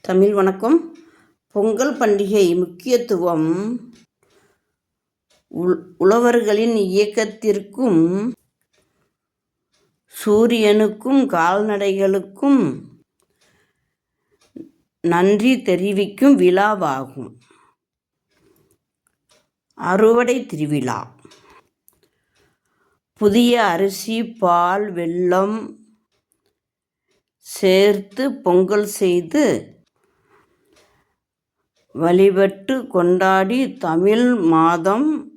தமிழ் வணக்கம். பொங்கல் பண்டிகை முக்கியத்துவம் உழவர்களின் இயக்கத்திற்கும் சூரியனுக்கும் கால்நடைகளுக்கும் நன்றி தெரிவிக்கும் விழாவாகும். அறுவடை திருவிழா. புதிய அரிசி, பால், வெல்லம் சேர்த்து பொங்கல் செய்து வழிபட்டு கொண்டாடி தமிழ் மாதம்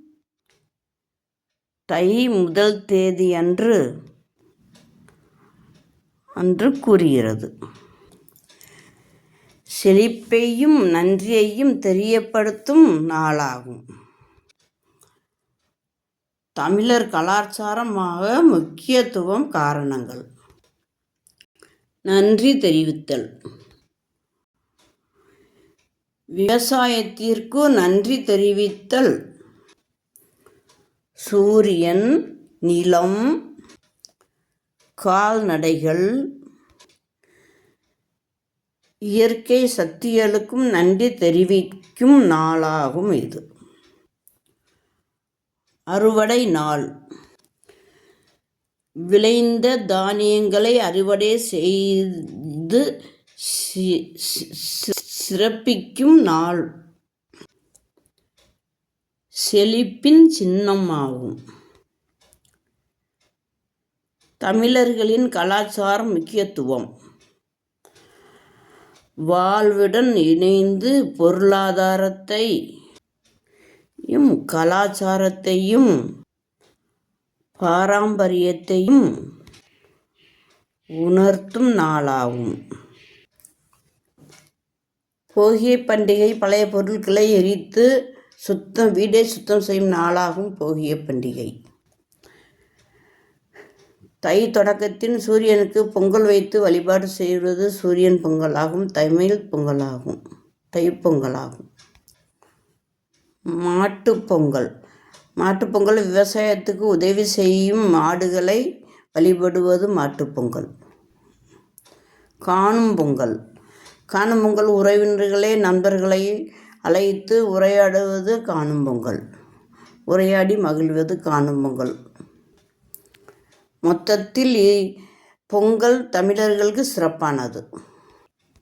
தை முதல் தேதி அன்று கூறுகிறது. செழிப்பையும் நன்றியையும் தெரியப்படுத்தும் நாளாகும். தமிழர் கலாச்சாரமாக முக்கியத்துவம் காரணங்கள். நன்றி தெரிவித்தல். விவசாயத்திற்கு நன்றி தெரிவித்தல் சூரியன், நிலம், கால்நடைகள், இயற்கை சக்திகளுக்கும் நன்றி தெரிவிக்கும் நாளாகும் இது. அறுவடை நாள். விளைந்த தானியங்களை அறுவடை செய்து சிறப்பிக்கும் நாள். செழிப்பின் சின்னமாகும். தமிழர்களின் கலாச்சார முக்கியத்துவம். வாழ்வுடன் இணைந்து பொருளாதாரத்தையும் கலாச்சாரத்தையும் பாரம்பரியத்தையும் உணர்த்தும் நாளாகும். போகி பண்டிகை. பழைய பொருட்களை எரித்து வீடை சுத்தம் செய்யும் நாளாகும் போகிய பண்டிகை. தை தொடக்கத்தின் சூரியனுக்கு பொங்கல் வைத்து வழிபாடு செய்வது சூரியன் பொங்கலாகும். தமிழ் பொங்கலாகும். தைப்பொங்கலாகும். மாட்டுப்பொங்கல். மாட்டுப்பொங்கல் விவசாயத்துக்கு உதவி செய்யும் மாடுகளை வழிபடுவது மாட்டுப்பொங்கல். காணும் பொங்கல். காணும் பொங்கல் உறவினர்களை நண்பர்களை அழைத்து உரையாடுவது காணும் பொங்கல். உரையாடி மகிழ்வது காணும் பொங்கல். மொத்தத்தில் பொங்கல் தமிழர்களுக்கு சிறப்பானது.